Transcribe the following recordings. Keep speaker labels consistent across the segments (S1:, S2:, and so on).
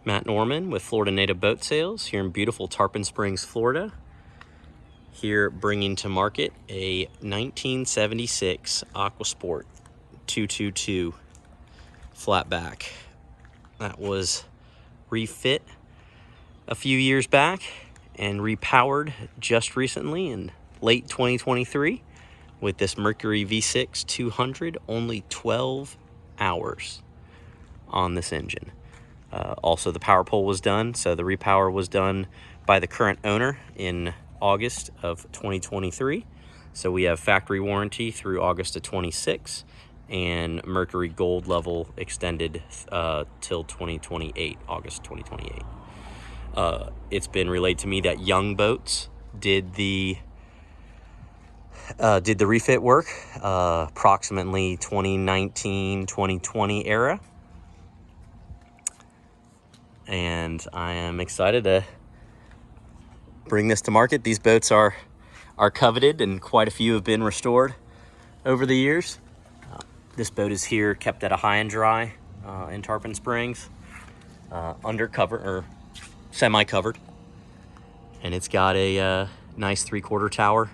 S1: Matt Norman with Florida Native Boat Sales here in beautiful Tarpon Springs, Florida. Here bringing to market a 1976 Aquasport 222 flatback. That was refit a few years back and repowered just recently in late 2023 with this Mercury V6 200, only 12 hours on this engine. Also, the power pole was done, so the repower was done by the current owner in August of 2023. So we have factory warranty through August of 26 and Mercury Gold level extended till 2028, August 2028. It's been relayed to me that Young Boats did the refit work, approximately 2019, 2020 era. And I am excited to bring this to market. These boats are coveted, and quite a few have been restored over the years. This boat is here kept at a high and dry in Tarpon Springs, undercover or semi-covered, and it's got a nice 3/4 tower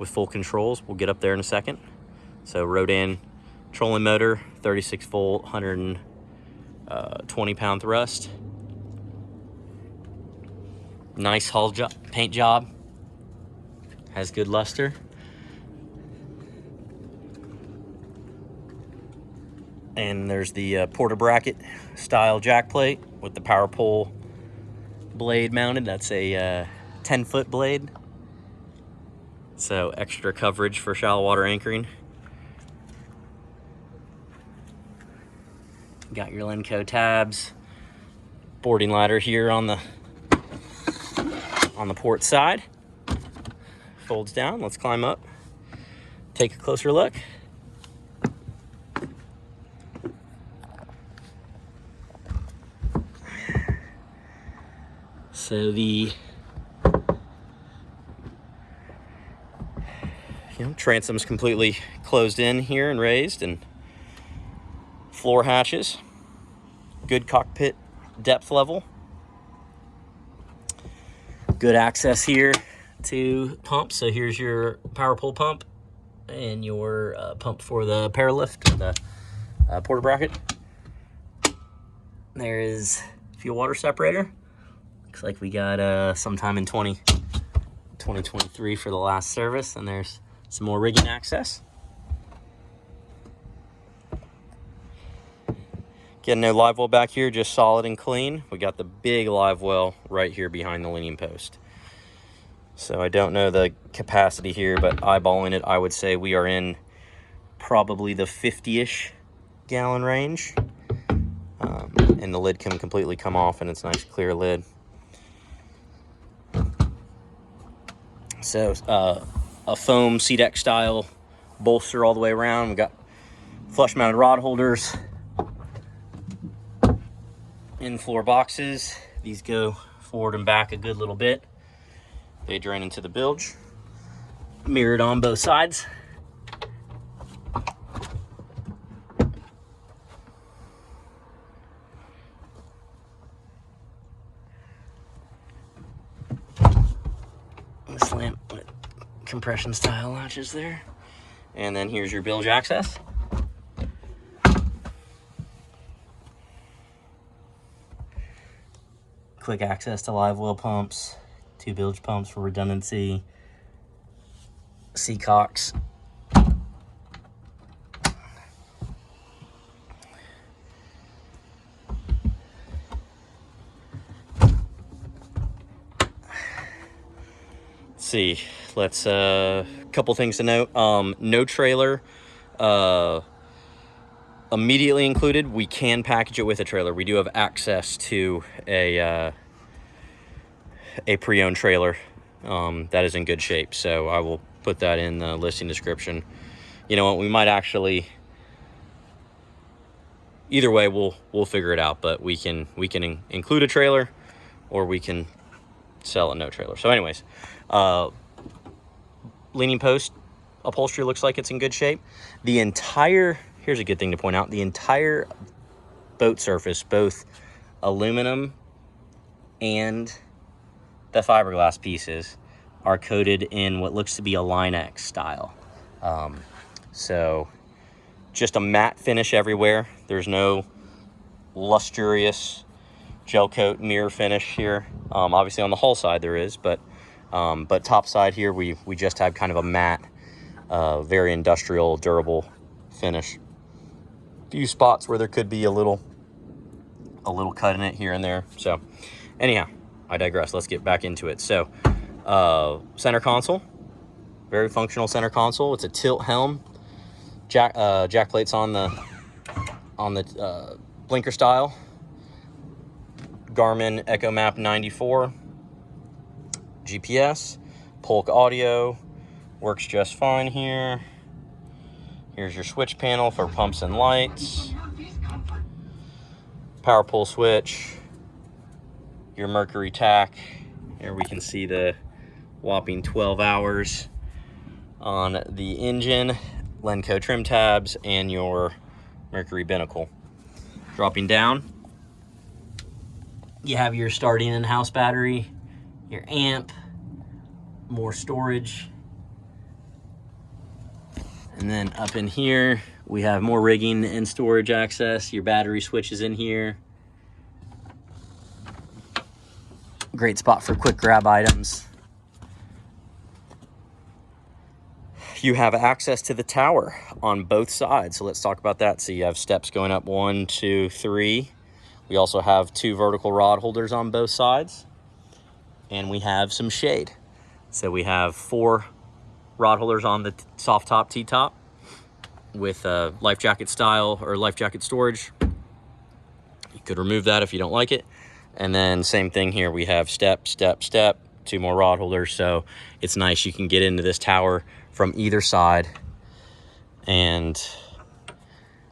S1: with full controls. We'll get up there in a second. So Rhodan Trolling Motor, 36 volt, 120 pound thrust. Nice hull paint job. Has good luster. And there's the porter bracket style jack plate with the power pole blade mounted. That's a 10-foot blade. So extra coverage for shallow water anchoring. Got your Lenco tabs. Boarding ladder here on the port side. Folds down. Let's climb up. Take a closer look. So the transom's completely closed in here and raised, and floor hatches. Good cockpit depth level. Good access here to pumps. So here's your power pole pump and your pump for the paralift, the porter bracket. There is fuel water separator. Looks like we got sometime in 2023 for the last service, and there's some more rigging access. Getting no live well back here, just solid and clean. We got the big live well right here behind the leaning post. So I don't know the capacity here, but eyeballing it, I would say we are in probably the 50-ish gallon range. And the lid can completely come off, and it's a nice clear lid. So a foam C-deck style bolster all the way around. We've got flush mounted rod holders, in floor boxes. These go forward and back a good little bit. They drain into the bilge. Mirrored on both sides. This lamp with compression style latches there. And then here's your bilge access. Quick access to live well pumps, 2 bilge pumps for redundancy, seacocks. See, let's couple things to note. No trailer immediately included. We can package it with a trailer. We do have access to a pre-owned trailer that is in good shape, so I will put that in the listing description. You know what, we might actually, either way we'll figure it out, but we can include a trailer, or we can sell a no trailer. So anyways, leaning post upholstery looks like it's in good shape. Here's a good thing to point out, the entire boat surface, both aluminum and the fiberglass pieces are coated in what looks to be a Line-X style. So just a matte finish everywhere. There's no lustrous gel coat mirror finish here. Obviously on the hull side there is, but top side here we just have kind of a matte, very industrial, durable finish. A few spots where there could be a little cut in it here and there. So anyhow, I digress. Let's get back into it. So center console, very functional center console. It's a tilt helm. Jack plates on the blinker style. Garmin Echomap 94. GPS, Polk audio, works just fine here. Here's your switch panel for pumps and lights. Power pull switch. Your Mercury tack. Here we can see the whopping 12 hours on the engine, Lenco trim tabs, and your Mercury binnacle. Dropping down, you have your starting in-house battery, your amp, more storage. And then up in here, we have more rigging and storage access. Your battery switches in here. Great spot for quick grab items. You have access to the tower on both sides. So let's talk about that. So you have steps going up 1, 2, 3. We also have 2 vertical rod holders on both sides. And we have some shade. So we have 4 rod holders on the soft top T-top with life jacket style or life jacket storage. You could remove that if you don't like it. And then same thing here. We have step, step, step, 2 more rod holders. So it's nice. You can get into this tower from either side. And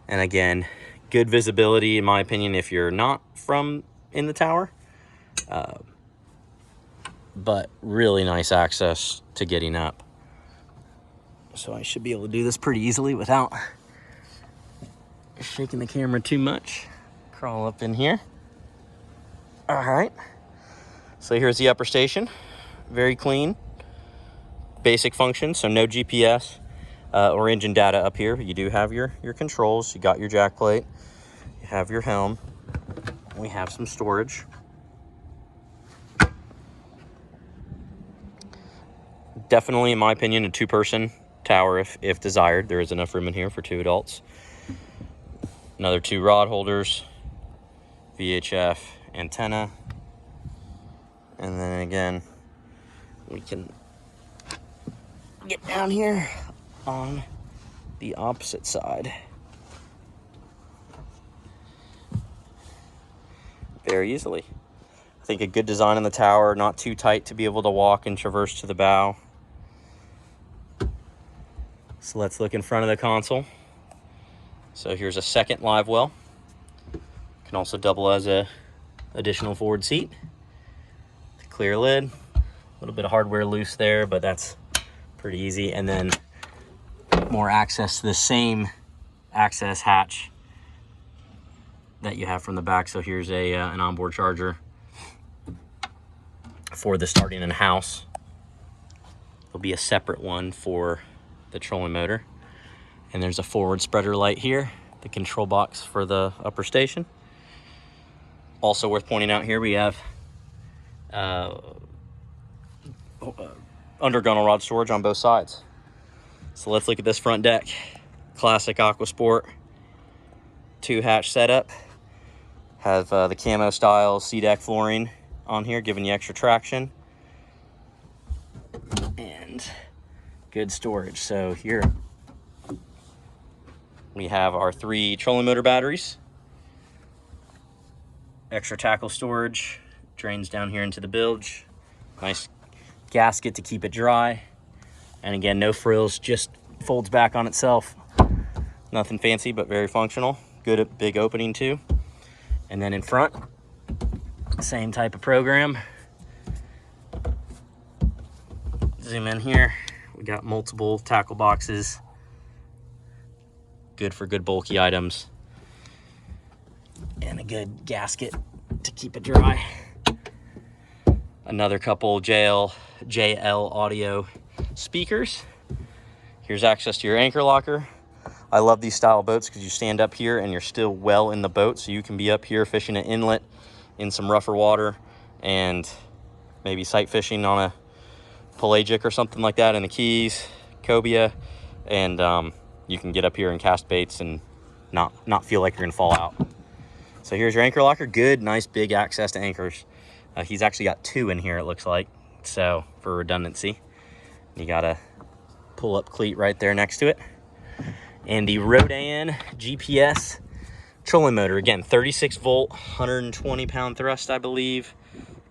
S1: again, good visibility in my opinion if you're not from in the tower. But really nice access to getting up. So I should be able to do this pretty easily without shaking the camera too much. Crawl up in here. All right. So here's the upper station. Very clean. Basic function, so no GPS or engine data up here. You do have your controls. You got your jack plate. You have your helm. We have some storage. Definitely, in my opinion, a 2-person tower if desired. There is enough room in here for 2 adults. Another 2 rod holders, VHF antenna, and then again, we can get down here on the opposite side. Very easily. I think a good design in the tower, not too tight to be able to walk and traverse to the bow. So let's look in front of the console. So here's a second live well. Can also double as a additional forward seat. The clear lid. A little bit of hardware loose there, but that's pretty easy. And then more access to the same access hatch that you have from the back. So here's an onboard charger for the starting in house. There'll be a separate one for the trolling motor. And there's a forward spreader light here, the control box for the upper station. Also worth pointing out here, we have under gunnel rod storage on both sides. So let's look at this front deck. Classic Aquasport 2-hatch setup. Have the camo style C-deck flooring on here, giving you extra traction. And good storage. So here we have our 3 trolling motor batteries. Extra tackle storage, drains down here into the bilge. Nice gasket to keep it dry. And again, no frills, just folds back on itself. Nothing fancy, but very functional. Good big opening too. And then in front, same type of program. Zoom in here. We got multiple tackle boxes. Good for good bulky items. And a good gasket to keep it dry. Another couple JL audio speakers. Here's access to your anchor locker. I love these style boats because you stand up here and you're still well in the boat, so you can be up here fishing an inlet in some rougher water and maybe sight fishing on a pelagic or something like that in the Keys, cobia, and you can get up here and cast baits and not feel like you're gonna fall out. So here's your anchor locker. Good, nice, big access to anchors. He's actually got 2 in here, it looks like, so for redundancy. You got a pull-up cleat right there next to it. And the Rhodan GPS trolling motor. Again, 36 volt, 120 pound thrust, I believe.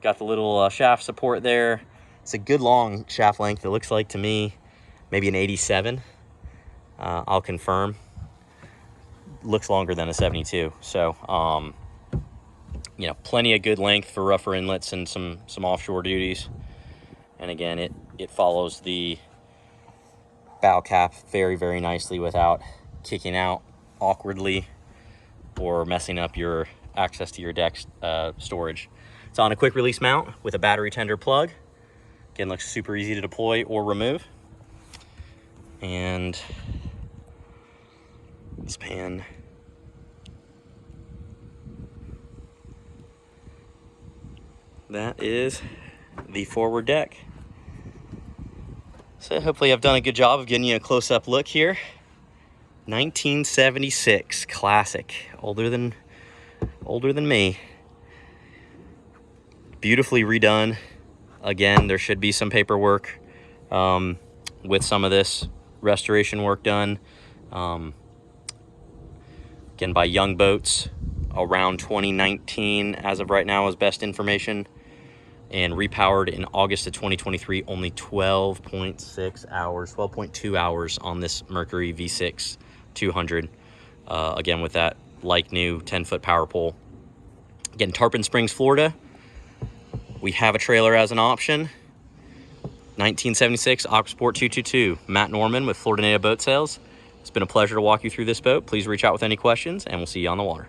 S1: Got the little shaft support there. It's a good long shaft length. It looks like to me, maybe an 87. I'll confirm. Looks longer than a 72. So, you know, plenty of good length for rougher inlets and some offshore duties. And again, it follows the bow cap very, very nicely without kicking out awkwardly or messing up your access to your deck storage. It's on a quick release mount with a battery tender plug. Again, looks super easy to deploy or remove. And this pan, that is the forward deck. So hopefully I've done a good job of getting you a close-up look here. 1976 classic, older than me. Beautifully redone. Again, there should be some paperwork with some of this restoration work done. Again, by Young Boats around 2019 as of right now is best information. And repowered in August of 2023, only 12.6 hours, 12.2 hours on this Mercury V6 200. Again, with that like new 10-foot power pole. Again, Tarpon Springs, Florida. We have a trailer as an option. 1976 Aquasport 222. Matt Norman with Florida Native Boat Sales. It's been a pleasure to walk you through this boat. Please reach out with any questions, and we'll see you on the water.